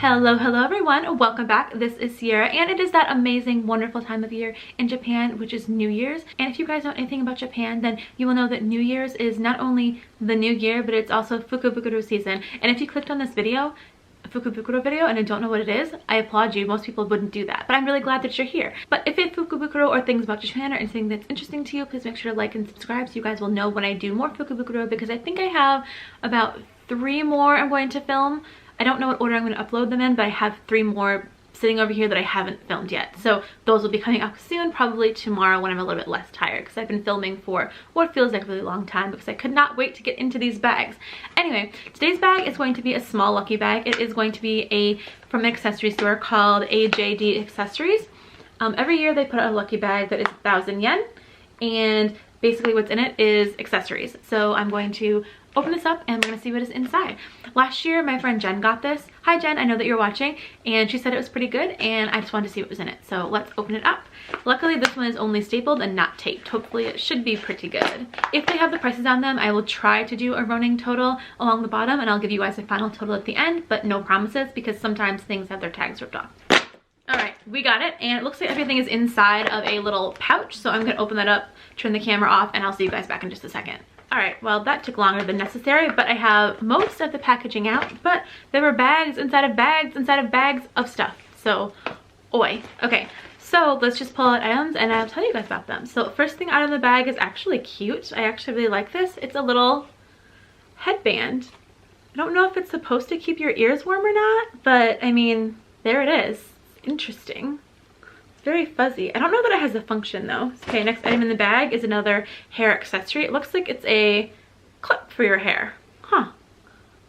Hello everyone, welcome back. This is Sierra and it is that amazing, wonderful time of year in Japan, which is New Year's. And if you guys know anything about Japan, then you will know that New Year's is not only the new year, but it's also Fukubukuro season. And if you clicked on this video, Fukubukuro video, and I don't know what it is, I applaud you. Most people wouldn't do that, but I'm really glad that you're here. But if it's Fukubukuro or things about Japan or anything that's interesting to you, please make sure to like and subscribe so you guys will know when I do more Fukubukuro, because I think I have about 3 more I'm going to film. I don't know what order I'm going to upload them in, but I have 3 more sitting over here that I haven't filmed yet. So those will be coming up soon, probably tomorrow when I'm a little bit less tired, because I've been filming for what feels like a really long time because I could not wait to get into these bags. Anyway, today's bag is going to be a small lucky bag. It is going to be from an accessory store called A.J.D accessories. Every year they put out a lucky bag that is 1,000 yen, and basically what's in it is accessories. So I'm going to open this up and we're gonna see what is inside. Last year my friend Jen got this. Hi Jen, I know that you're watching, and she said it was pretty good and I just wanted to see what was in it. So let's open it up. Luckily this one is only stapled and not taped. Hopefully it should be pretty good. If they have the prices on them, I will try to do a running total along the bottom and I'll give you guys a final total at the end, but no promises because sometimes things have their tags ripped off. All right, we got it, and it looks like everything is inside of a little pouch. So I'm gonna open that up, turn the camera off, and I'll see you guys back in just a second. All right, well that took longer than necessary, but I have most of the packaging out, but there were bags inside of bags of stuff. So, oi. Okay, so let's just pull out items and I'll tell you guys about them. So first thing out of the bag is actually cute. I actually really like this. It's a little headband. I don't know if it's supposed to keep your ears warm or not, but I mean, there it is. Interesting. It's very fuzzy. I don't know that it has a function though. Okay, next item in the bag is another hair accessory. It looks like it's a clip for your hair. Huh.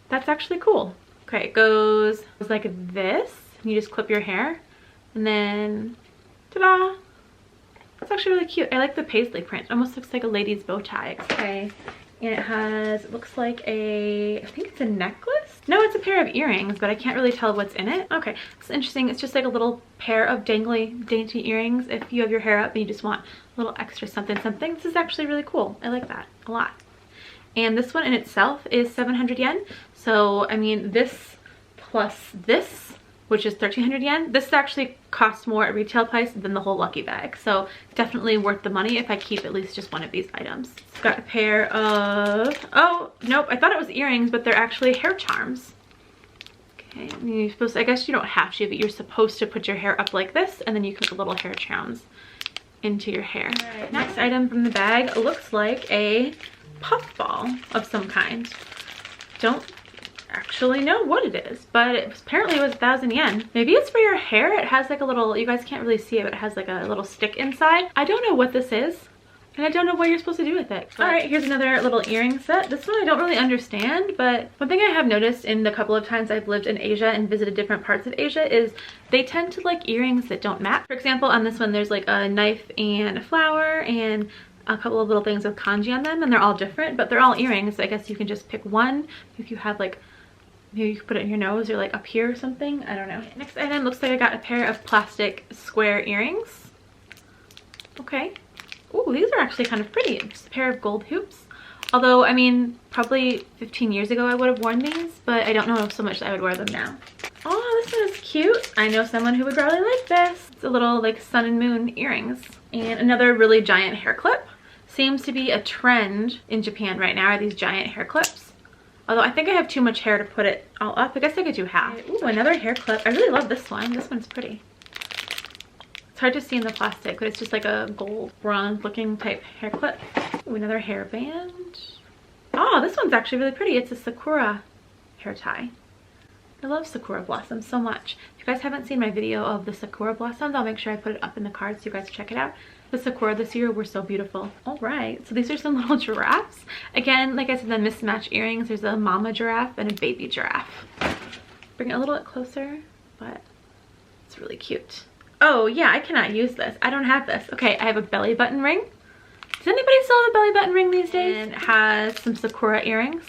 That's actually cool. Okay, it goes like this. You just clip your hair and then ta-da! It's actually really cute. I like the paisley print. It almost looks like a lady's bow tie. Okay. And it looks like I think it's a necklace? No, it's a pair of earrings, but I can't really tell what's in it. Okay, it's interesting. It's just like a little pair of dangly, dainty earrings if you have your hair up and you just want a little extra something. This is actually really cool. I like that a lot. And this one in itself is 700 yen. So, I mean, this plus this, which is 1,300 yen. This actually costs more at retail price than the whole lucky bag. So definitely worth the money if I keep at least just one of these items. It's got a pair of, oh, nope, I thought it was earrings, but they're actually hair charms. Okay, I mean, you're supposed to, I guess you don't have to, but you're supposed to put your hair up like this and then you can put little hair charms into your hair. All right, next item from the bag looks like a puffball of some kind. Don't actually know what it is, but apparently it was 1,000 yen. Maybe it's for your hair. It has like a little, you guys can't really see it, but it has like a little stick inside. I don't know what this is, and I don't know what you're supposed to do with it. All right, here's another little earring set. This one I don't really understand, but one thing I have noticed in the couple of times I've lived in Asia and visited different parts of Asia is they tend to like earrings that don't match. For example, on this one there's like a knife and a flower and a couple of little things with kanji on them, and they're all different, but they're all earrings. So I guess you can just pick one if you have like, maybe you could put it in your nose or like up here or something. I don't know. Next item looks like I got a pair of plastic square earrings. Okay. Ooh, these are actually kind of pretty. Just a pair of gold hoops. Although, I mean, probably 15 years ago I would have worn these, but I don't know so much that I would wear them now. Oh, this one is cute. I know someone who would probably like this. It's a little like sun and moon earrings. And another really giant hair clip. Seems to be a trend in Japan right now, are these giant hair clips. Although I think I have too much hair to put it all up. I guess I could do half. Ooh, another hair clip. I really love this one. This one's pretty. It's hard to see in the plastic, but it's just like a gold bronze looking type hair clip. Ooh, another hairband. Oh, this one's actually really pretty. It's a sakura hair tie. I love sakura blossoms so much. If you guys haven't seen my video of the sakura blossoms, I'll make sure I put it up in the card so you guys check it out. The sakura this year were so beautiful. All right, so these are some little giraffes. Again, like I said, the mismatched earrings. There's a mama giraffe and a baby giraffe. Bring it a little bit closer, but it's really cute. Oh yeah, I cannot use this. I don't have this. Okay, I have a belly button ring. Does anybody still have a belly button ring these days? And it has some sakura earrings.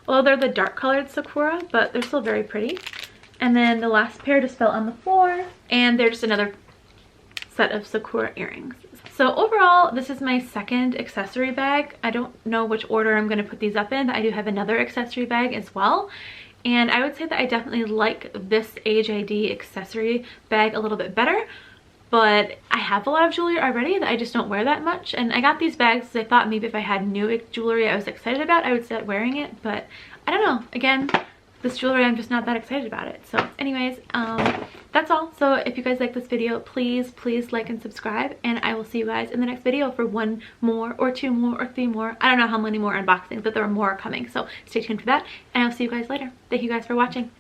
Well, they're the dark colored sakura, but they're still very pretty. And then the last pair just fell on the floor, and they're just another set of sakura earrings. So overall, this is my second accessory bag. I don't know which order I'm going to put these up in. I do have another accessory bag as well. And I would say that I definitely like this A.J.D accessory bag a little bit better. But I have a lot of jewelry already that I just don't wear that much. And I got these bags because I thought maybe if I had new jewelry I was excited about, I would start wearing it. But I don't know. Again, this jewelry, I'm just not that excited about it. So anyways, that's all. So if you guys like this video, please like and subscribe. And I will see you guys in the next video for 1 more or 2 more or 3 more. I don't know how many more unboxings, but there are more coming. So stay tuned for that. And I'll see you guys later. Thank you guys for watching.